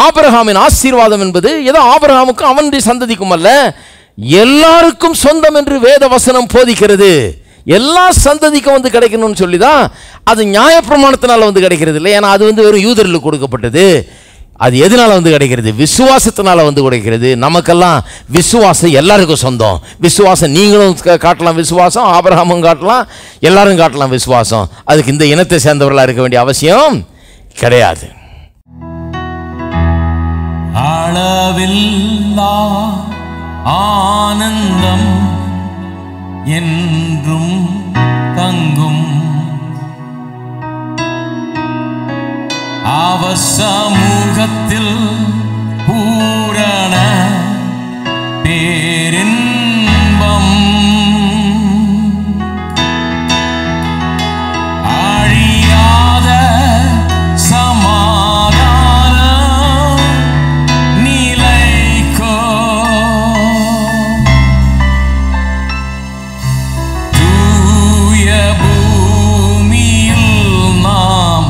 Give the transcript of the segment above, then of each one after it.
ஆபிரகாமின் ஆசீர்வாதம் என்பது ஏதோ ஆபிரகாமுக்கும் அவனுடைய சந்ததிக்கும் அல்ல, எல்லாருக்கும் சொந்தம் என்று வேத வசனம் போதிக்கிறது. எல்லா சந்ததிக்கும் வந்து கிடைக்கணும்னு சொல்லி தான் அது நியாயப்பிரமாணத்தினால வந்து கிடைக்கிறது இல்லை. ஏன்னா அது வந்து வெறும் யூதர்களுக்கு கொடுக்கப்பட்டது. அது எதனால வந்து கிடைக்கிறது? விசுவாசத்தினால வந்து கிடைக்கிறது. நமக்கெல்லாம் விசுவாசம் எல்லாருக்கும் சொந்தம். விசுவாசம் நீங்களும் காட்டலாம், விசுவாசம் ஆபிரகாமும் காட்டலாம், எல்லாரும் காட்டலாம் விசுவாசம். அதுக்கு இந்த இனத்தை சேர்ந்தவர்களாக இருக்க வேண்டிய அவசியம் கிடையாது. அளவில்லா ஆனந்தம் என்றும் தங்கும் அவர் சமூகத்தில் பூரண பேரின்பம் அழியாத சமாதானம் நிலைக்கோ தூய பூமியில் நாம்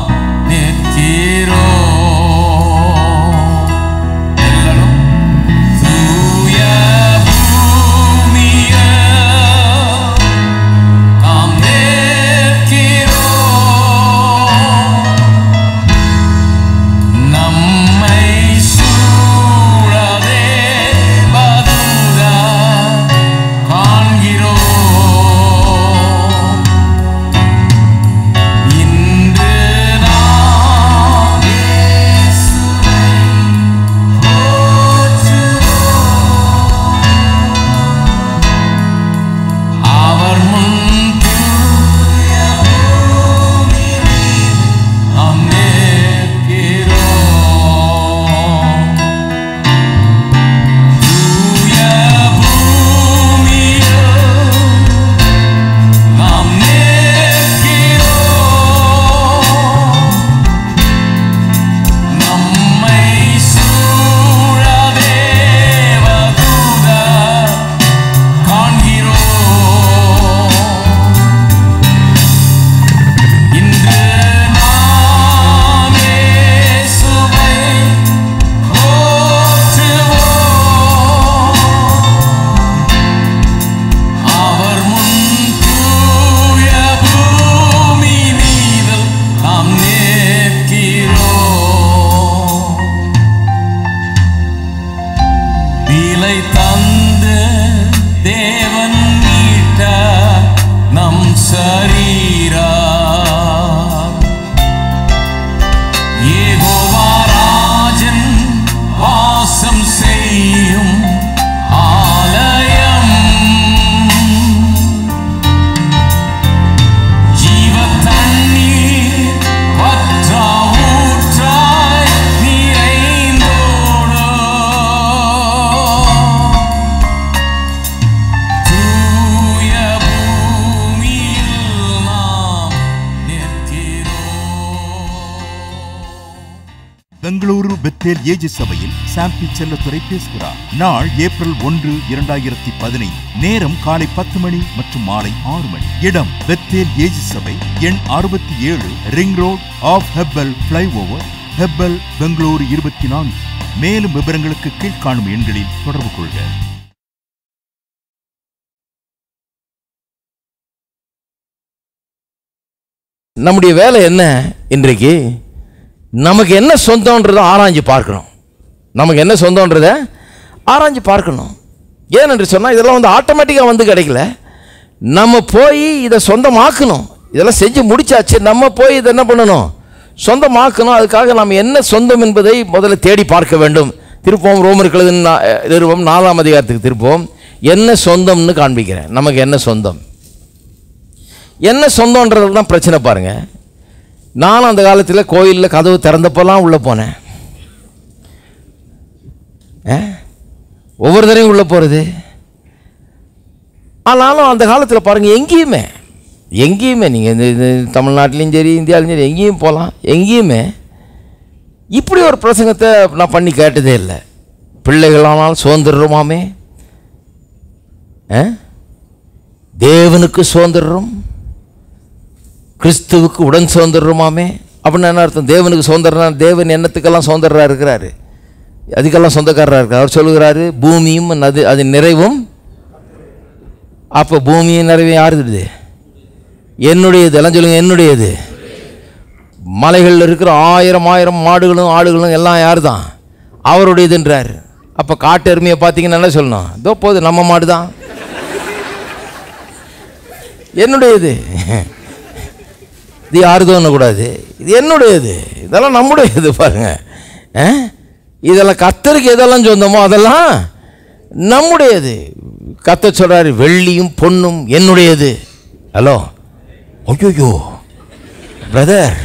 பெங்களூரு பெத்தேல் ஏஜி சபையில் சாம்பி செல்லத்துறை பேசுகிறார். நாள் ஏப்ரல் 1, 2015. நேரம் காலை 10 மணி மற்றும் மாலை 6 மணி. இடம் பெத்தேல் ஏஜி சபை, எண் 67, ring road of Hebbal flyover, Hebbal, Bengaluru 24. மேலும் விவரங்களுக்கு கீழ்காணும் எண்களில் தொடர்பு கொள்க. நம்முடைய வேலை என்ன? இன்றைக்கு நமக்கு என்ன சொந்தம்ன்றதை ஆராய்ஞ்சு பார்க்கணும். நமக்கு என்ன சொந்தம்ன்றதை ஆராய்ஞ்சு பார்க்கணும். ஏனென்று சொன்னால் இதெல்லாம் வந்து ஆட்டோமேட்டிக்காக வந்து கிடைக்கல. நம்ம போய் இதை சொந்தமாக்கணும். இதெல்லாம் செஞ்சு முடிச்சாச்சு, நம்ம போய் இதை என்ன பண்ணணும்? சொந்தமாக்கணும். அதுக்காக நாம் என்ன சொந்தம் என்பதை முதல்ல தேடி பார்க்க வேண்டும். திருப்போம் ரோமர்கள் நிறுவம் 4ஆம் அதிகாரத்துக்கு திருப்போம். என்ன சொந்தம்னு காண்பிக்கிறேன். நமக்கு என்ன சொந்தம், என்ன சொந்தம்ன்றது தான் பிரச்சனை. பாருங்கள், நானும் அந்த காலத்தில் கோயிலில் கதவு திறந்தப்போலாம் உள்ளே போனேன். ஒவ்வொரு தரையும் உள்ளே போகிறது. ஆனாலும் அந்த காலத்தில் பாருங்கள், எங்கேயுமே நீங்கள் இந்த தமிழ்நாட்டிலையும் சரி, இந்தியாவிலையும் சரி, எங்கேயும் போகலாம். எங்கேயுமே இப்படி ஒரு பிரசங்கத்தை நான் பண்ணி கேட்டதே இல்லை. பிள்ளைகளானால் சுதந்திரமாமே, தேவனுக்கு சுதந்திரம், கிறிஸ்துவுக்கு உடன் சுதந்திரமாமே. அப்படின்னு என்ன அர்த்தம்? தேவனுக்கு சுதந்திரம், தேவன் என்னத்துக்கெல்லாம் சுதந்திரராக இருக்கிறாரு. அதுக்கெல்லாம் சொந்தக்காரராக இருக்கார். அவர் சொல்லுகிறாரு பூமியும் அது நிறைவும். அப்போ பூமியும் நிறைவும் யாருது? என்னுடையது. எல்லாம் சொல்லுங்க, என்னுடையது. மலைகளில் இருக்கிற 1000 மாடுகளும் ஆடுகளும் எல்லாம் யார் தான்? அவருடையதுன்றார். அப்போ காட்டு எருமையை பார்த்தீங்கன்னா என்ன சொல்லணும்? இதோ போது நம்ம மாடு தான், என்னுடையது. இது யாருதோ கூடாது, இது என்னுடையது, இதெல்லாம் நம்முடையது. பாருங்க, இதெல்லாம் கர்த்தருக்கு எதெல்லாம் சொந்தமோ அதெல்லாம் நம்முடையது. கர்த்தர் சொல்றாரு வெள்ளியும் பொன்னும் என்னுடையது. ஹலோ, ஐயோ பிரதர்,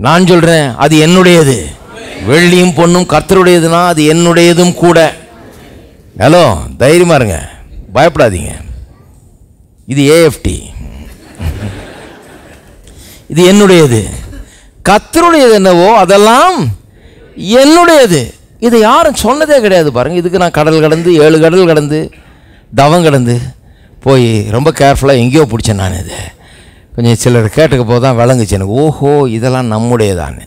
நான் சொல்றேன் அது என்னுடையது. வெள்ளியும் பொன்னும் கர்த்தருடையதுன்னா அது என்னுடையதும் கூட. ஹலோ, தைரியமா இருங்க, பயப்படாதீங்க. இது ஏஎஃப்டி, இது என்னுடையது. கர்த்தருடையது என்னவோ அதெல்லாம் என்னுடையது. இதை யாரும் சொன்னதே கிடையாது. பாருங்க, இதுக்கு நான் கடல் கடந்து 7 கடல் கடந்து தவம் கடந்து போய் ரொம்ப கேர்ஃபுல்லாக எங்கேயோ பிடிச்சேன். நான் இது கொஞ்சம் சிலர் கேட்டுக்க போது தான் விளங்குச்சு எனக்கு. ஓஹோ, இதெல்லாம் நம்முடையதான்னு.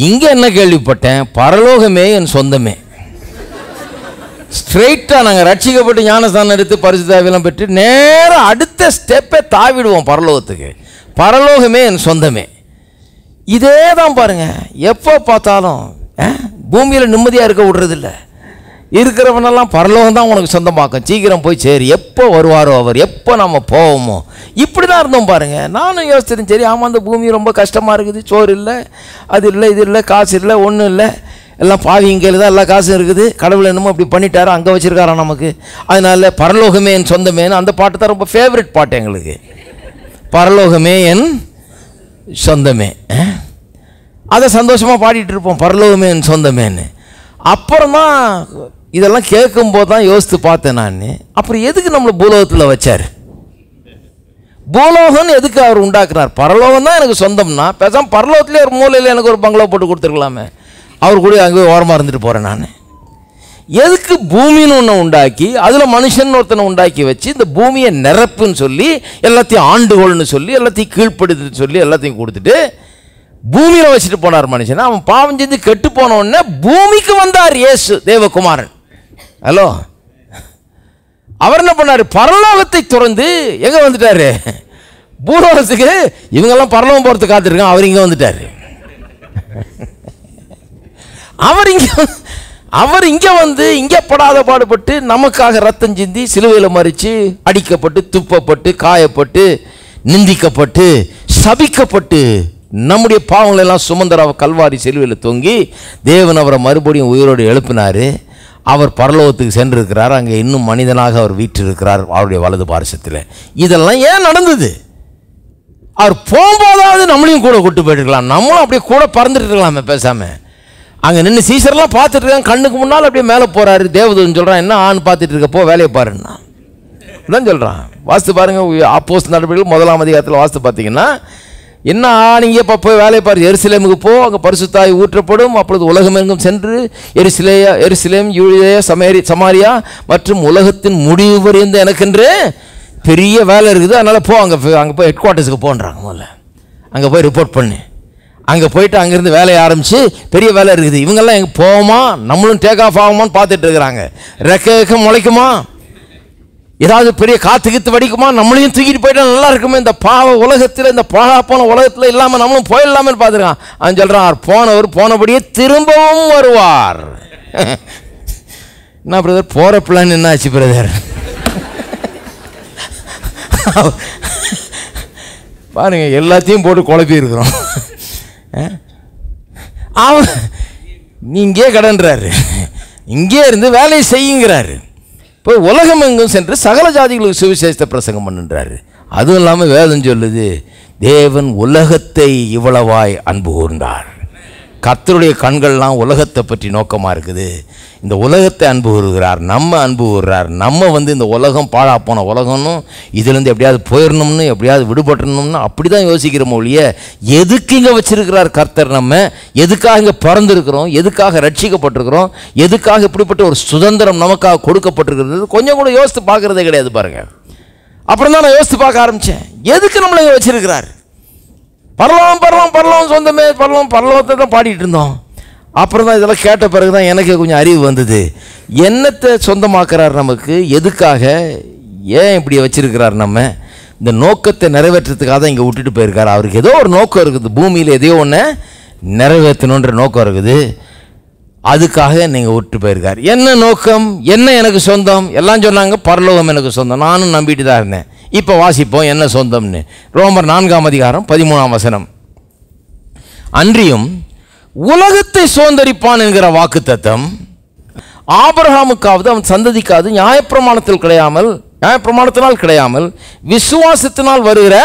இங்கே என்ன கேள்விப்பட்டேன்? பரலோகமே என் சொந்தமே. ஸ்ட்ரெயிட்டாக நாங்கள் ரட்சிக்கப்பட்டு ஞானஸ்தானம் எடுத்து பரிசுத்தாவியெல்லாம் பெற்று நேராக அடுத்த ஸ்டெப்பை தாவிடுவோம் பரலோகத்துக்கு. பரலோகமே என் சொந்தமே. இதே தான் பாருங்க, எப்போ பார்த்தாலும் பூமியில் நிம்மதியாக இருக்க விடுறதில்ல. இருக்கிறவனெல்லாம் பரலோகம் தான் உனக்கு சொந்தமாக்கும், சீக்கிரம் போய் சரி, எப்போ வருவாரோ அவர், எப்போ நம்ம போவோமோ, இப்படி தான் இருந்தோம் பாருங்க. நானும் யோசிச்சேன், சரி ஆமாம், அந்த பூமி ரொம்ப கஷ்டமாக இருக்குது, சோறு இல்லை, அது இல்லை, இது இல்லை, காசு இல்லை, ஒன்றும் இல்லை, எல்லாம் பாவிங்கையில் தான் எல்லா காசும் இருக்குது. கடவுள் என்னமோ அப்படி பண்ணிட்டாரோ, அங்கே வச்சுருக்காரா நமக்கு. அதனால பரலோகமே என் சொந்தமேன்னு அந்த பாட்டு தான் ரொம்ப ஃபேவரட் பாட்டு எங்களுக்கு. பரலோகமே என் சொந்தமே, அதை சந்தோஷமாக பாடிட்டு இருப்போம், பரலோகமே என் சொந்தமேன்னு. அப்புறம் தான் இதெல்லாம் கேட்கும்போது தான் யோசித்து பார்த்தேன் நான், அப்புறம் எதுக்கு நம்மளை பூலோகத்தில் வச்சார்? பூலோகம்னு எதுக்கு அவர் உண்டாக்குறார்? பரலோகம் தான் எனக்கு சொந்தம்னா பேசாமல் பரலோகத்திலே ஒரு மூலையில் எனக்கு ஒரு பங்களா போட்டு கொடுத்துருக்கலாமே, அவர் கூட அங்கே ஓரமாக இருந்துட்டு போகிறேன் நான். எதுக்கு பூமின்னு ஒன்று உண்டாக்கி அதில் மனுஷன் ஒருத்தனை உண்டாக்கி வச்சு இந்த பூமியை நிரப்புன்னு சொல்லி எல்லாத்தையும் ஆண்டுகோள்னு சொல்லி எல்லாத்தையும் கீழ்ப்படுதுன்னு சொல்லி எல்லாத்தையும் கொடுத்துட்டு பூமியில் வச்சுட்டு போனார் மனுஷன். அவன் பாவம் செஞ்சு கெட்டு போன உடனே பூமிக்கு வந்தார் இயேசு தேவகுமாரன். ஹலோ, அவர் என்ன பண்ணார்? பரலோகத்தை திறந்து எங்கே வந்துட்டாரு? பூலோகத்துக்கு. இவங்கெல்லாம் பரலோகம் போகிறதுக்கு காத்திருக்கான், அவர் இங்கே வந்துட்டார். அவர் இங்கே வந்து இங்கே படாத பாடுபட்டு நமக்காக ரத்தம் சிந்தி சிலுவையில் மறித்து அடிக்கப்பட்டு துப்பப்பட்டு காயப்பட்டு நிந்திக்கப்பட்டு சபிக்கப்பட்டு நம்முடைய பாவங்களை எல்லாம் சுமந்தராவ கல்வாரி சிலுவையில் தொங்கி தேவன் அவரை மறுபடியும் உயிரோடு எழுப்பினார். அவர் பரலோகத்துக்கு சென்றிருக்கிறார். அங்கே இன்னும் மனிதனாக அவர் வீற்றிருக்கிறார் அவருடைய வலது பாரசத்தில். இதெல்லாம் ஏன் நடந்தது? அவர் போகும்போதாவது நம்மளையும் கூட கூட்டு போயிட்டுருக்கலாம், நம்மளும் அப்படியே கூட பறந்துட்டு இருக்கலாமே பேசாமல். அங்கே நின்று சீசர்லாம் பார்த்துட்டு இருக்காங்க, கண்ணுக்கு முன்னால் அப்படியே மேலே போகிறாரு. தேவதூதன் சொல்கிறான், என்ன ஆண் பார்த்துட்டு இருக்கப்போ வேலையை பாருன்னா தான் சொல்கிறான். வாஸ்து பாருங்கள், அப்போஸ்தலர் நடவடிக்கைகள் 1ஆம் அதிகாரத்தில் வாஸ்து பார்த்தீங்கன்னா, என்ன நீங்கள் இப்போ போய் வேலையை பாரு, எருசலேமுக்கு போ, அங்கே பரிசுத்தாய் ஊற்றப்படும், அப்பொழுது உலகமெங்கும் சென்று எருசலேம் யூதேயா சமாரியா மற்றும் உலகத்தின் முடிவு வரைந்து எனக்கென்று பெரிய வேலை இருக்குது, அதனால் போ, அங்கே போய் ஹெட் குவார்ட்டர்ஸுக்கு போன்றாங்க. முதல்ல அங்கே போய் ரிப்போர்ட் பண்ணு. அங்கே போயிட்டு அங்கேருந்து வேலையை ஆரம்பித்து பெரிய வேலை இருக்குது. இவங்கெல்லாம் எங்கே போவோமா, நம்மளும் டேக் ஆஃப் ஆகுமான்னு பார்த்துட்டு இருக்கிறாங்க. ரெக்க முளைக்குமா, ஏதாவது பெரிய காற்று கீத்து வடிக்குமா, நம்மளையும் தூக்கிட்டு போயிட்டா நல்லா இருக்குமே, இந்த பாவ உலகத்தில், இந்த பாழா போன உலகத்தில் இல்லாமல் நம்மளும் போயிடலாமே பார்த்துருக்கான். அவன் சொல்கிறான், போனவர் போனபடியே திரும்பவும் வருவார். என்ன பிரதர், போகிற பிளான் என்ன ஆச்சு பிரதர்? பாருங்க, எல்லாத்தையும் போட்டு குழப்பி இருக்கிறோம். அவன் இங்கே கடன்றாரு, இங்கே இருந்து வேலையை செய்யுங்கிறாரு. இப்போ உலகம் எங்கும் சென்று சகல ஜாதிகளுக்கு சுவிசேஷத்தை பிரசங்கம் பண்ணுன்றாரு. அதுவும் இல்லாமல் வேதம் சொல்லுது, தேவன் உலகத்தை இவ்வளவாய் அன்பு கூர்ந்தார். கர்த்தருடைய கண்கள்லாம் உலகத்தை பற்றி நோக்கமாக இருக்குது. இந்த உலகத்தை அன்பு கூறுகிறார், நம்ம அன்பு கூறுறார். நம்ம இந்த உலகம் பாழா போன உலகம்னு இதிலேருந்து எப்படியாவது போயிடணும்னு, எப்படியாவது விடுபட்டணும்னு அப்படி தான் யோசிக்கிறோமோ ஒழிய, எதுக்கு இங்கே வச்சிருக்கிறார் கர்த்தர், நம்ம எதுக்காக இங்கே பிறந்திருக்கிறோம், எதுக்காக ரட்சிக்கப்பட்டிருக்கிறோம், எதுக்காக இப்படிப்பட்ட ஒரு சுதந்திரம் நமக்காக கொடுக்கப்பட்டிருக்கிறது கொஞ்சம் கூட யோசித்து பார்க்குறதே கிடையாது பாருங்கள். அப்புறம் தான் நான் யோசித்து பார்க்க ஆரம்பித்தேன், எதுக்கு நம்மளை இங்கே வச்சிருக்கிறார்? பரலோகம் பரலோகம் பரலோகம் சொந்தமே, பரலோகத்தை தான் பாடிட்டு இருந்தோம். அப்புறம் தான் இதெல்லாம் கேட்ட பிறகு தான் எனக்கு கொஞ்சம் அறிவு வந்தது. என்னத்தை சொந்தமாக்குறார் நமக்கு, எதுக்காக, ஏன் இப்படி வச்சிருக்கிறார், நம்ம இந்த நோக்கத்தை நிறைவேற்றத்துக்காக தான் இங்கே விட்டுட்டு போயிருக்கார். அவருக்கு ஏதோ ஒரு நோக்கம் இருக்குது, பூமியில் எதையோ ஒன்று நிறைவேற்றணுன்ற நோக்கம் இருக்குது, அதுக்காக நீங்கள் விட்டு போயிருக்கார். என்ன நோக்கம், என்ன எனக்கு சொந்தம், எல்லாம் சொன்னாங்க பரலோகம் எனக்கு சொந்தம், நானும் நம்பிட்டு தான் இருந்தேன். இப்போ வாசிப்போம் என்ன சொந்தம்னு. ரோமர் 4:13 அன்றியும் உலகத்தை சுதந்தரிப்பான் என்கிற வாக்குத்தத்தம் ஆபிரகாமுக்காவது அவன் சந்ததிக்காவது நியாயப்பிரமாணத்தினால் கிடையாமல் விசுவாசத்தினால் வருகிற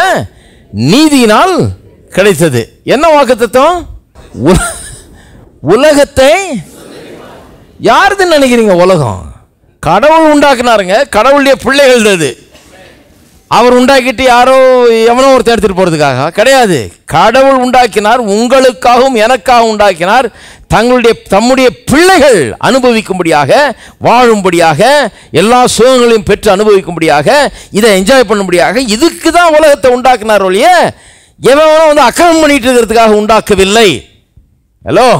நீதியினால் கிடைத்தது. என்ன வாக்குத்தத்தம்? உலகத்தை யாருதுன்னு நினைக்கிறீங்க? உலகம் கடவுள் உண்டாக்குனாருங்க, கடவுளுடைய பிள்ளைகள் அது. அவர் உண்டாக்கிட்டு யாரோ எவனோ ஒருத்தர் எடுத்துட்டு போறதுக்காக கிடையாது. கடவுள் உண்டாக்கினார், உங்களுக்காகவும் எனக்காகவும் உண்டாக்கினார். தம்முடைய பிள்ளைகள் அனுபவிக்கும்படியாக, வாழும்படியாக, எல்லா சுகங்களையும் பெற்று அனுபவிக்கும்படியாக, இதை என்ஜாய் பண்ணும்படியாக. இதுக்கு தான் உலகத்தை உண்டாக்கினார் ஒழிய எவனோ வந்து அக்கிரமம் பண்ணிட்டு இருக்கிறதுக்காக உண்டாக்கவில்லை. ஹலோ,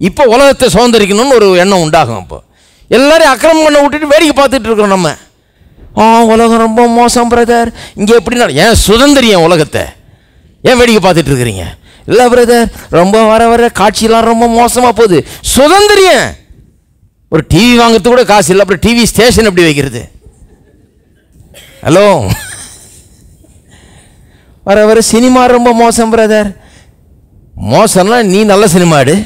இப்போ உலகத்தை சுதந்திரிக்கணும்னு ஒரு எண்ணம் உண்டாகும். இப்போ எல்லாரையும் அக்கிரமம் பண்ண விட்டுட்டு வேடிக்கை பார்த்துட்டு இருக்கிறோம் நம்ம. உலகம் ரொம்ப மோசம் பிரதர், இங்கே எப்படி ஏன் சுதந்திரியம் உலகத்தை ஏன் வேடிக்கை பார்த்துட்டு இருக்கிறீங்க? இல்லை பிரதர், ரொம்ப வர காட்சியெல்லாம் ரொம்ப மோசமாக போகுது. சுதந்திரியம். ஒரு டிவி வாங்கிறது கூட காசு இல்லை, அப்புறம் டிவி ஸ்டேஷன் எப்படி வைக்கிறது? ஹலோ, வர சினிமா ரொம்ப மோசம் பிரதர். மோசம்னா நீ நல்ல சினிமா எடு.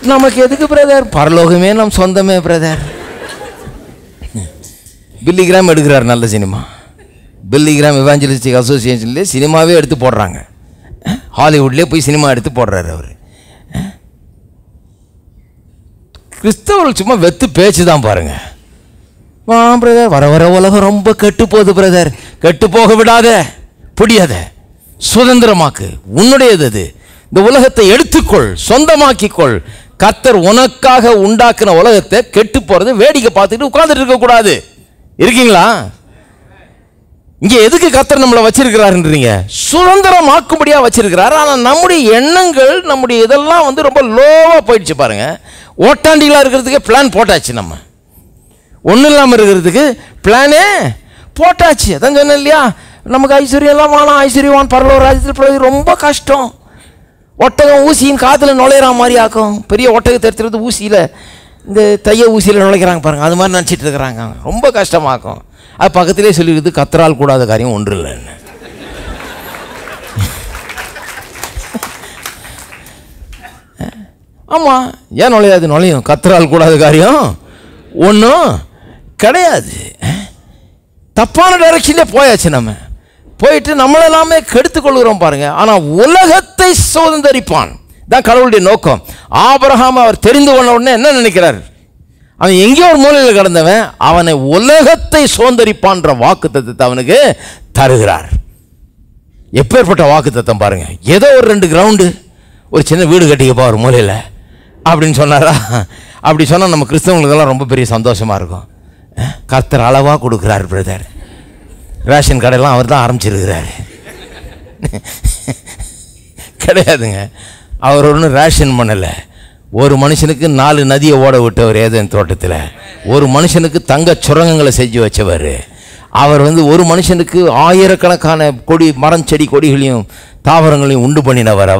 நமக்கு எதுக்கு பிரதர்? பரலோகமே நம் சொந்தமே பிரதர். பில்லி கிராம் எடுக்கிறார் நல்ல சினிமா. பில்லி கிராம் எவாஞ்சலிஸ்டிக் அசோசியேஷன்லேயே சினிமாவே எடுத்து போடுறாங்க. ஹாலிவுட்லேயே போய் சினிமா எடுத்து போடுறாரு அவர். கிறிஸ்தவர்கள் சும்மா வெத்து பேச்சு தான் பாருங்க. பிரதர், வர உலகம் ரொம்ப கெட்டு போகுது பிரதர். கெட்டு போக விடாத, புடியாத, சுதந்திரமாக்கு, உன்னுடையது அது. இந்த உலகத்தை எடுத்துக்கொள், சொந்தமாக்கிக்கொள். கர்த்தர் உனக்காக உண்டாக்குன உலகத்தை கெட்டு போறது வேடிக்கை பார்த்துட்டு உட்கார்ந்துட்டு இருக்க கூடாது. இருக்கீங்களா? இங்க எதுக்கு கர்த்தர் நம்மளை வச்சிருக்கிறாருன்றீங்க? சுதந்திரமாக்கும்படியா வச்சிருக்கிறார். ஆனால் நம்முடைய எண்ணங்கள், நம்முடைய இதெல்லாம் வந்து ரொம்ப லோவா போயிடுச்சு பாருங்க. ஓட்டாண்டிகளா இருக்கிறதுக்கு பிளான் போட்டாச்சு. நம்ம ஒன்றும் இல்லாமல் இருக்கிறதுக்கு பிளானே போட்டாச்சு. அதான் சொன்னேன் இல்லையா, நமக்கு ஐஸ்வர்யெல்லாம் வேணாம், ஐஸ்வர்யவான் பரலோக ராஜ்யத்தில் போய் ரொம்ப கஷ்டம். ஒட்டகம் ஊசியின் காற்றுல நுழையிற மாதிரி ஆக்கும். பெரிய ஒட்டகத்தை எடுத்துறது ஊசியில், இந்த தைய ஊசியில் நுழைக்கிறாங்க பாருங்க, அது மாதிரி நினச்சிட்டு இருக்கிறாங்க. ரொம்ப கஷ்டமாக்கும். அது பக்கத்திலே சொல்லிடுது, கத்தரால் கூடாத காரியம் ஒன்று இல்லைன்னு. ஆமாம், ஏன் நுழையாது? நுழையும். கத்தரால் கூடாத காரியம் ஒன்றும் கிடையாது. தப்பான டைரக்ஷன்லே போயாச்சு. நம்ம போயிட்டு நம்மளெல்லாமே கெடுத்து கொள்கிறோம் பாருங்க. ஆனால் உலகத்தை சுதந்திரிப்பான் தான் கடவுளுடைய நோக்கம். ஆபிரகாம் அவர் தெரிந்து கொண்ட உடனே என்ன நினைக்கிறார்? அவன் எங்கேயோ ஒரு மூலையில் கிடந்தவன், அவனை உலகத்தை சுதந்திரிப்பான்ற வாக்குத்தத்தத்தை அவனுக்கு தருகிறார். எப்பேற்பட்ட வாக்குத்தத்தம் பாருங்க. ஏதோ ஒரு 2 கிரவுண்டு, ஒரு சின்ன வீடு கட்டிக்கப்பா ஒரு மூலையில் அப்படின்னு சொன்னாரா? அப்படி சொன்னால் நம்ம கிறிஸ்தவங்களுக்கெல்லாம் ரொம்ப பெரிய சந்தோஷமாக இருக்கும். கர்த்தர் அளவாக கொடுக்குறார் பிரதர். ரேஷன் கடையெல்லாம் அவர் தான் ஆரம்பிச்சிருக்கிறாரு. கிடையாதுங்க, அவர் ஒன்றும் ரேஷன் பண்ணலை. ஒரு மனுஷனுக்கு 4 நதியை ஓட விட்டவர் ஏதேன் தோட்டத்தில். ஒரு மனுஷனுக்கு தங்க சுரங்கங்களை செஞ்சு வச்சவர். அவர் ஒரு மனுஷனுக்கு ஆயிரக்கணக்கான மரம் செடி கொடிகளையும் தாவரங்களையும் உண்டு பண்ணினவர்.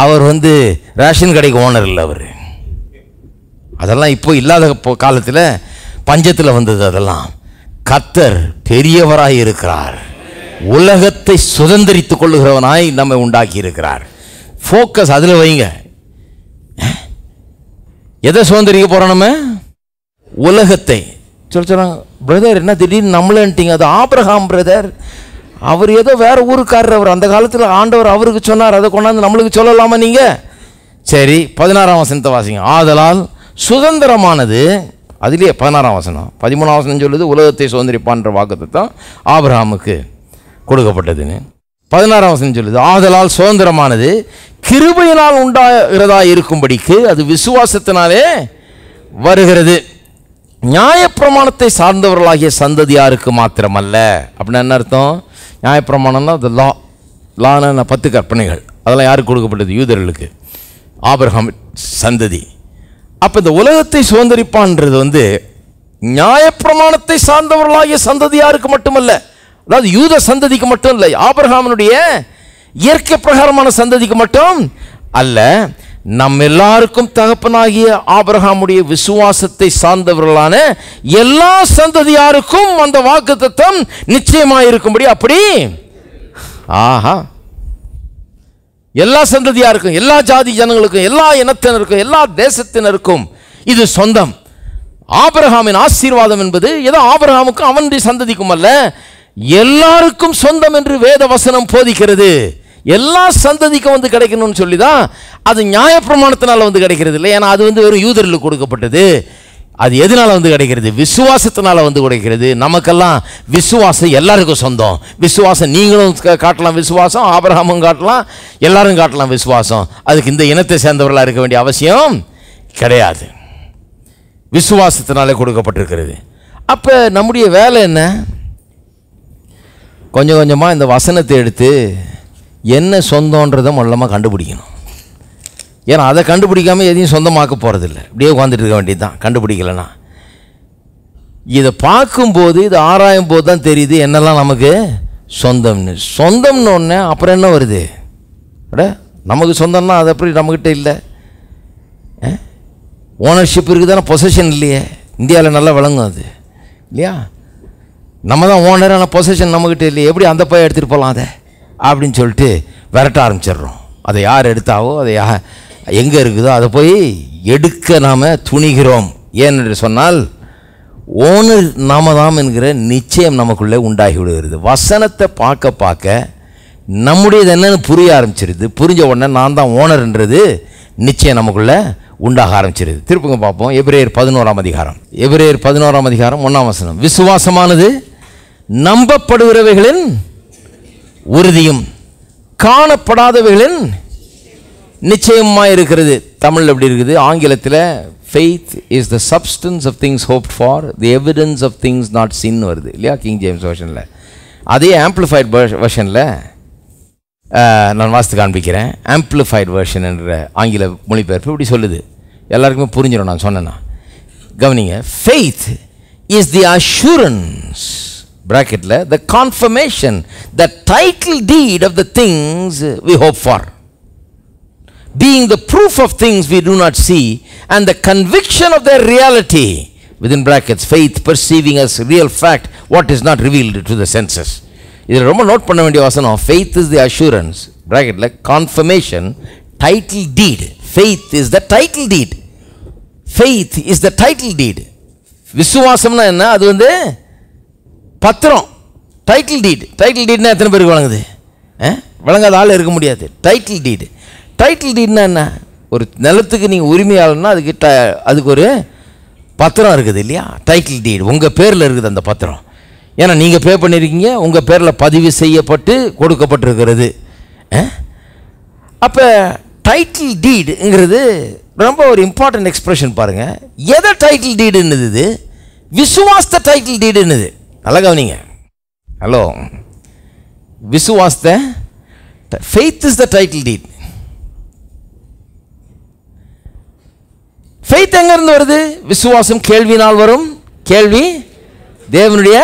அவர் ரேஷன் கடைக்கு ஓனர் இல்லை. அவர் அதெல்லாம் இப்போ இல்லாத காலத்தில் பஞ்சத்தில் வந்தது. அதெல்லாம் கர்த்தர் பெரியவராய் இருக்கிறார். உலகத்தை சுதந்திரித்துக் கொள்ளுகிறவனாய் நம்மை உண்டாக்கி இருக்கிறார். ஃபோக்கஸ் அதில் வைங்க. எதை சுதந்திரிக்க போகிறோம்? நம்ம உலகத்தை. சொல்கிறாங்க பிரதர், என்ன திடீர்னு நம்மளேன்ட்டிங்க? அது ஆபிரகாம் பிரதர். அவர் ஏதோ வேற ஊருக்காரர். அவர் அந்த காலத்தில் ஆண்டவர் அவருக்கு சொன்னார், அதை கொண்டாந்து நம்மளுக்கு சொல்லலாமா? நீங்கள் சரி 16ஆம் வசனத்தை வாசிங்க. ஆதலால் சுதந்திரமானது, அதிலே 16ஆம் வசனம், 13ஆம் வசனம் சொல்லுது உலகத்தை சுதந்திரிப்பான்ற வாக்குத்தத்தம் ஆபிரகாமுக்கு கொடுக்கப்பட்டதுன்னு. 16ஆம் வசனம் சொல்லுது ஆதலால் சுதந்திரமானது கிருபையினால் உண்டாகிறதா இருக்கும்படிக்கு அது விசுவாசத்தினாலே வருகிறது. நியாயப்பிரமாணத்தை சார்ந்தவர்களாகிய சந்ததியாருக்கு மாத்திரமல்ல. அப்படின்னா என்ன அர்த்தம்? நியாயப்பிரமாணம்னா அது லான 10 கற்பனைகள். அதெல்லாம் யாருக்கு கொடுக்கப்பட்டது? யூதர்களுக்கு, ஆபிரகாம் சந்ததி. அப்போ இந்த உலகத்தை சுதந்திரிப்பான்றது நியாயப்பிரமாணத்தை சார்ந்தவர்களாகிய சந்ததியாருக்கு மட்டுமல்ல, அதாவது யூத சந்ததிக்கு மட்டும் இல்லை, ஆபிரகாமினுடைய இயற்கை பிரகாரமான சந்ததிக்கு மட்டும் அல்ல, நம் எல்லாருக்கும் தகப்பனாகிய ஆபிரகாமுடைய விசுவாசத்தை சார்ந்தவர்களான எல்லா சந்ததியாருக்கும் அந்த வாக்குத்தத்தம் நிச்சயமாயிருக்கும்படி. அப்படி ஆஹா, எல்லா சந்ததியாருக்கும், எல்லா ஜாதி ஜனங்களுக்கும், எல்லா இனத்தினருக்கும், எல்லா தேசத்தினருக்கும் இது சொந்தம். ஆபிரகாமின் ஆசீர்வாதம் என்பது ஏதோ ஆபிரகாமுக்கும் அவனுடைய சந்ததிக்கும் அல்ல, எல்லாருக்கும் சொந்தம் என்று வேத வசனம் போதிக்கிறது. எல்லா சந்ததிக்கும் கிடைக்கணும்னு சொல்லி தான் அது நியாயப்பிரமாணத்தினால கிடைக்கிறது இல்லை. ஏன்னா அது வெறும் யூதர்களுக்கு கொடுக்கப்பட்டது. அது எதனால கிடைக்கிறது? விசுவாசத்தினால கிடைக்கிறது. நமக்கெல்லாம் விசுவாசம் எல்லாருக்கும் சொந்தம். விசுவாசம் நீங்களும் காட்டலாம், விசுவாசம் ஆபிரகாமும் காட்டலாம், எல்லாரும் காட்டலாம் விசுவாசம். அதுக்கு இந்த இனத்தை சேர்ந்தவர்களாக இருக்க வேண்டிய அவசியம் கிடையாது. விசுவாசத்தினாலே கொடுக்கப்பட்டிருக்கிறது. அப்போ நம்முடைய வேலை என்ன? கொஞ்சம் கொஞ்சமாக இந்த வசனத்தை எடுத்து என்ன சொந்தன்றதை முதல்லமாக கண்டுபிடிக்கணும். ஏன்னா அதை கண்டுபிடிக்காமல் எதையும் சொந்தமாக்க போகிறதில்ல. இப்படியே உட்காந்துட்டு இருக்க வேண்டியது தான். கண்டுபிடிக்கலைன்னா இதை பார்க்கும்போது, இதை ஆராயும் போது தான் தெரியுது என்னெல்லாம் நமக்கு சொந்தம்னு. சொந்தம்னு ஒன்று அப்புறம் என்ன வருது? நமக்கு சொந்தம்னா அது எப்படி நம்மக்கிட்ட இல்லை? ஓனர்ஷிப் இருக்குதானே, பொசஷன் இல்லையே. இந்தியாவில் நல்லா விளங்கும் அது இல்லையா? நம்ம தான் ஓனர், ஆனால் பொசஷன் நம்மக்கிட்ட இல்லையே. எப்படி அந்த பையன் எடுத்துகிட்டு போகலாம் அதை அப்படின்னு சொல்லிட்டு விரட்ட ஆரம்பிச்சிடுறோம். அதை யார் எடுத்தாவோ, அதை எங்கே இருக்குதோ அதை போய் எடுக்க நாம் துணிகிறோம். ஏனென்று சொன்னால் ஓனர் நாம தான் என்கிற நிச்சயம் நமக்குள்ளே உண்டாகி விடுகிறது. வசனத்தை பார்க்க பார்க்க நம்முடையது என்னன்னு புரிய ஆரம்பிச்சிருது. புரிஞ்ச உடனே நான் தான் ஓனர்ன்றது நிச்சயம் நமக்குள்ளே உண்டாக ஆரம்பிச்சிருது. திருப்புங்க பார்ப்போம். எபிரேயர் 11ஆம் அதிகாரம். எபிரேயர் 11ஆம் அதிகாரம் 1ஆம் வசனம். விசுவாசமானது நம்பப்படுகிறவைகளின் உறுதியும் காணப்படாதவைகளின் நிச்சயமாக இருக்கிறது. தமிழில் எப்படி இருக்குது? ஆங்கிலத்தில் faith is the substance of things hoped for, the evidence of things not seen வருது இல்லையா? கிங் ஜேம்ஸ் வெர்ஷனில். அதே ஆம்பிளிஃபைட் வெர்ஷனில் நான் வாசித்து காண்பிக்கிறேன். ஆம்பிளிஃபைட் வெர்ஷன் என்ற ஆங்கில மொழிபெயர்ப்பு இப்படி சொல்லுது. எல்லாருக்குமே புரிஞ்சிடும் நான் சொன்னேன்னா. கவனிங்க. faith is the assurance, bracketல, the confirmation, the title deed of the things we hope for, being the proof of things we do not see and the conviction of their reality, within brackets, faith perceiving as real fact what is not revealed to the senses. இதில் ரொம்ப note பண்ண வேண்டிய வசனம், faith is the assurance, bracketல, confirmation, title deed. faith is the title deed. faith is the title deed. விசுவாசம்னா என்ன? அது பத்திரம், title டீட். Title டீட்னா எத்தனை பேருக்கு வழங்குது? வழங்காத ஆள் இருக்க முடியாது. Title deed. டைட்டில் டீட்னா என்ன? ஒரு நிலத்துக்கு நீங்கள் உரிமையாளர்னா அதுக்கு ஒரு பத்திரம் இருக்குது இல்லையா? டைட்டில் டீடு உங்கள் பேரில் இருக்குது அந்த பத்திரம். ஏன்னா நீங்கள் பே பண்ணியிருக்கீங்க, உங்கள் பேரில் பதிவு செய்யப்பட்டு கொடுக்கப்பட்டிருக்கிறது. அப்போ டைட்டில் டீடுங்கிறது ரொம்ப ஒரு இம்பார்ட்டன்ட் எக்ஸ்பிரஷன். பாருங்கள், எதை டைட்டில் டீடுன்னுது? இது விசுவாசத்தை டைட்டில் டீடுன்னுது. நல்லா கவனிங்க. ஹலோ, விசுவாசத்தை, faith is the title deed. faith எங்க இருந்து வருது? விசுவாசம் கேள்வினால் வரும், கேள்வி தேவனுடைய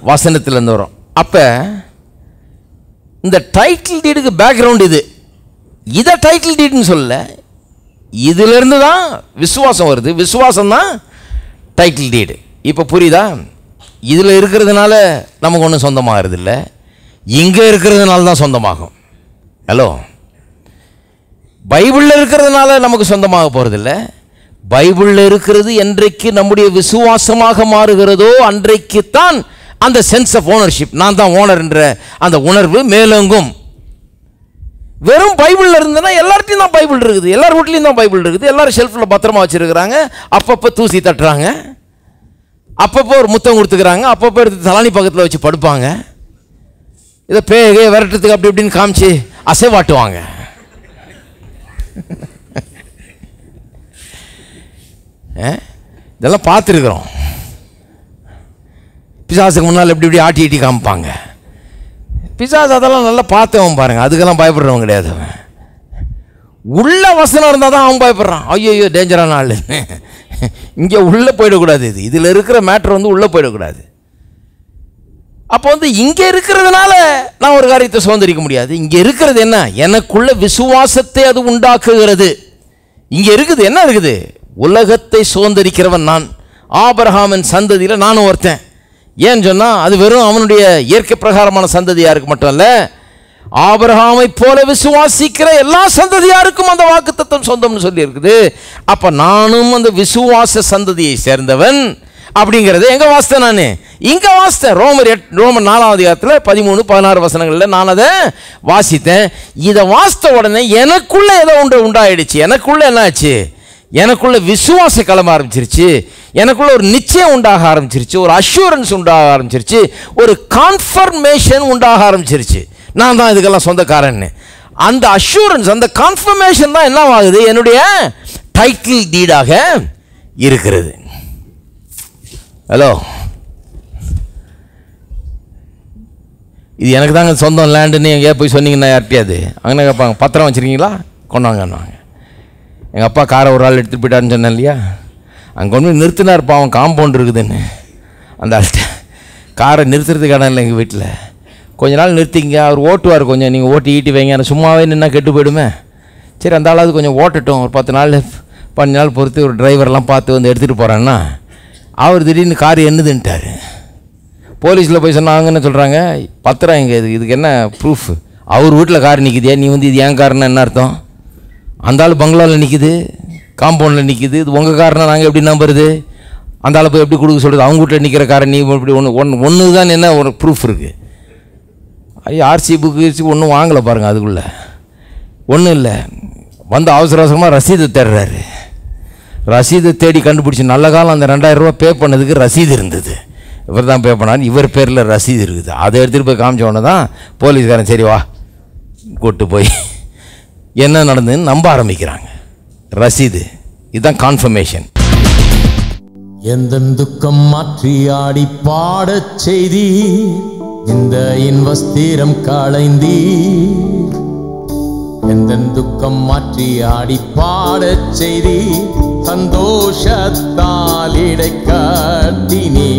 வசனத்திலிருந்து வரும். அப்ப இந்த டைட்டில் டீடுக்கு பேக்ரவுண்ட் இது. இதை டைட்டில் டீட்னு சொல்ல, இதிலிருந்து தான் விசுவாசம் வருது. விசுவாசம் தான் டைட்டில் டீடு. இப்போ புரியுதா? இதில் இருக்கிறதுனால நமக்கு ஒன்றும் சொந்தமாகிறது இல்லை, இங்கே இருக்கிறதுனால தான் சொந்தமாகும். ஹலோ, பைபிளில் இருக்கிறதுனால நமக்கு சொந்தமாக போகிறதில்ல. பைபிளில் இருக்கிறது என்றைக்கு நம்முடைய விசுவாசமாக மாறுகிறதோ அன்றைக்கு தான் அந்த சென்ஸ் ஆஃப் ஓனர்ஷிப், நான் தான் ஓனர் என்ற அந்த உணர்வு மேலோங்கும். வெறும் பைபிளில் இருந்ததுன்னா எல்லார்ட்டையும் தான் பைபிள் இருக்குது, எல்லார் வீட்லேயும் தான் பைபிள் இருக்குது, எல்லாரும் ஷெல்ஃபில் பத்திரமா வச்சுருக்கிறாங்க. அப்பப்போ தூசி தட்டுறாங்க, அப்பப்போ ஒரு முத்தம் கொடுத்துக்கிறாங்க, அப்பப்போ எடுத்து தலானி பக்கத்தில் வச்சு படுப்பாங்க. இதை பேகே விரட்டுறதுக்கு அப்படி இப்படின்னு காமிச்சு அசைவாட்டுவாங்க. இதெல்லாம் பார்த்துருக்குறோம். பிசாசுக்கு முன்னால் எப்படி ஆட்டி காமிப்பாங்க. பிசாசு அதெல்லாம் நல்லா பார்த்தவன் பாருங்க, அதுக்கெல்லாம் பயப்படுறவன் கிடையாது. அவன் உள்ள வசனம் இருந்தால் தான் அவன் பயப்படுறான். ஐயோ டேஞ்சரான ஆள், இங்கே உள்ளே போயிடக்கூடாது, இதில் இருக்கிற மேட்ரு உள்ளே போயிடக்கூடாது. அப்போ இங்கே இருக்கிறதுனால நான் ஒரு காரியத்தை சுதந்திரிக்க முடியாது. இங்கே இருக்கிறது என்ன? எனக்குள்ள விசுவாசத்தை அது உண்டாக்குகிறது. இங்கே இருக்குது என்ன இருக்குது? உலகத்தை சுதந்திரிக்கிறவன் நான், ஆபிரகாமின் சந்ததியில் நானும் ஒருத்தன். ஏன்னு சொன்னால் அது வெறும் அவனுடைய இயற்கை பிரகாரமான சந்ததியாருக்கு மட்டும் இல்லை, ஆபிரகாமை போல விசுவாசிக்கிற எல்லா சந்ததியாருக்கும் அந்த வாக்குத்தத்தம் சொந்தம்னு சொல்லி இருக்குது. அப்போ நானும் அந்த விசுவாச சந்ததியை சேர்ந்தவன் அப்படிங்கிறது எங்கே வாசித்தேன்? நான் இங்கே வாசித்தேன். ரோமர் 4ஆம் அதிகாரத்தில் 13-16 வசனங்களில் நான் அதை வாசித்தேன். இதை வாசித்த உடனே எனக்குள்ளே ஏதோ உண்டாயிடுச்சு. எனக்குள்ளே என்ன ஆச்சு? எனக்குள்ள விசுவாச கிளம்ப ஆரம்பிச்சிருச்சு. எனக்குள்ள ஒரு நிச்சயம் உண்டாக ஆரம்பிச்சிருச்சு, ஒரு அஷூரன்ஸ் உண்டாக ஆரம்பிச்சிருச்சு, ஒரு கான்ஃபர்மேஷன் உண்டாக ஆரம்பிச்சிருச்சு. நான் தான் இதுக்கெல்லாம் சொந்தக்காரன்னு. அந்த அஷூரன்ஸ், அந்த கான்ஃபர்மேஷன் தான் என்ன ஆகுது? என்னுடைய டைட்டில் டீடாக இருக்கிறது. ஹலோ, இது எனக்கு தாங்க சொந்தம் லேண்டுன்னு எங்கேயா போய் சொன்னீங்கன்னா யார்கிட்டயாது அங்கே கேட்பாங்க, பத்திரம் வச்சுருக்கீங்களா, கொண்டாங்கன்னுவாங்க. எங்கள் அப்பா காரை ஒரு ஆள் எடுத்துகிட்டு போயிட்டாருன்னு சொன்னேன் இல்லையா, அங்கே கொண்டு போய் நிறுத்தினார்ப்பா, அவன் காம்பவுண்ட் இருக்குதுன்னு. அந்த ஆள்கிட்ட காரை நிறுத்துறதுக்கு இடம் இல்லை எங்கள் வீட்டில். கொஞ்ச நாள் நிறுத்திங்க, அவர் ஓட்டுவார், கொஞ்சம் நீங்கள் ஓட்டி ஈட்டி வைங்க, சும்மாவே நின்னா கெட்டு போயிடுமே. சரி, அந்த ஆளாவது கொஞ்சம் ஓட்டட்டும், ஒரு 10 நாள் 15 நாள் பொறுத்து ஒரு டிரைவர்லாம் பார்த்து எடுத்துகிட்டு போகிறான்னா, அவர் திடீர்னு கார் என்னதுன்ட்டார். போலீஸில் போய் சொன்னாங்க, என்ன சொல்கிறாங்க, பத்திரம் எங்கே, இதுக்கு என்ன ப்ரூஃப்? அவர் வீட்டில் கார் நிற்குதியா, நீ இது ஏன் காருன்னு என்ன அர்த்தம்? அந்த ஆள் பங்களாவில் நிற்கிது, காம்பவுண்டில் நிற்கிது, இது உங்கள் காரனை நாங்கள் எப்படி நம்புறது? அந்த ஆளை போய் எப்படி கொடுக்க சொல்கிறது? அவங்க வீட்டில் நிற்கிற காரை நீ இப்படி ஒன்று தான் என்ன ஒரு ப்ரூஃப் இருக்குது? ஆர்சி புக்கு ஒன்றும் வாங்கலை பாருங்கள், அதுக்குள்ளே ஒன்றும் இல்லை. அவசர அவசரமாக ரசீது தேடுறாரு. ரசீதை தேடி கண்டுபிடிச்சி, நல்ல காலம் அந்த 2000 ரூபா பே பண்ணதுக்கு ரசீது இருந்தது. இவர் தான் பே பண்ணார், இவர் பேரில் ரசீது இருக்குது. அதை எடுத்துகிட்டு போய் காமிச்ச உடனே தான் போலீஸ்காரன் சரி வா கூப்பிட்டு போய் என்ன நடந்ததுன்னு நம்ப ஆரம்பிக்கிறாங்க. ரசீது, இதுதான் கான்ஃபர்மேஷன். எந்த துக்கம் மாற்றி ஆடி பாடச் செய்தி, இந்த இன்வஸ்திரம் களைந்தி. எந்த துக்கம் மாற்றி ஆடி பாடச் செய்தி, சந்தோஷத்தால் இடை காட்டினே.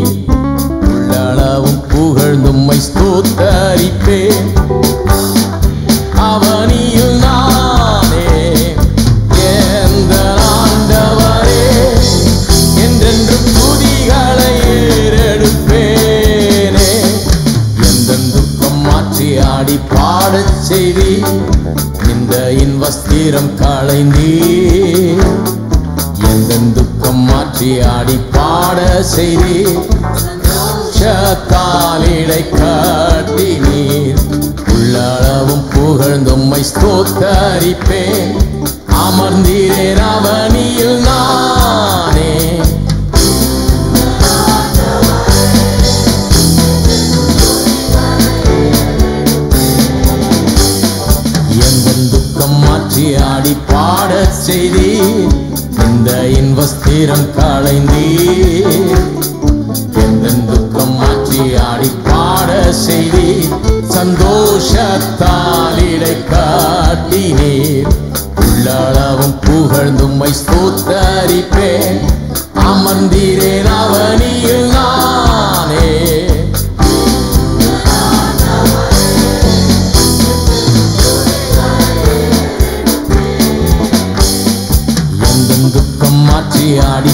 உள்ளளவும் புகழ்ந்தும்மை ஸ்தோத்தரிப்பேன். அவனியில் நானே எந்த ஆண்டவரே, என்றென்றும் துதிகளை ஏறெடுப்பேனே. எந்த துக்கம் மாற்றி ஆடி பாடச் செய்தி, இந்த இன்வஸ்திரம் களைந்தி. எந்த துக்கம் மாற்றி ஆடி பாட செய்தி, சந்தோஷத்தாலிடை காட்டினீர். உள்ளளவும் புகழ்ந்தும்மை ஸ்தோத்தரிப்பேன். அமர்ந்தீரேன் அவனியில் நானே. எந்த துக்கம் மாற்றி ஆடி பாட செய்தி, இந்த இன்வஸ்திரம் களைந்தி. எந்த துக்கம் மாற்றி ஆடி பாட செய்தி, சந்தோஷத்தால் இடை காட்டினீர். உள்ளளவும் புகழ்ந்தும்மை ஸ்தோத்தரிப்பேன். அமர்ந்தீரேன் அவனியில் நானே. துக்கம் மாற்றி ஆடி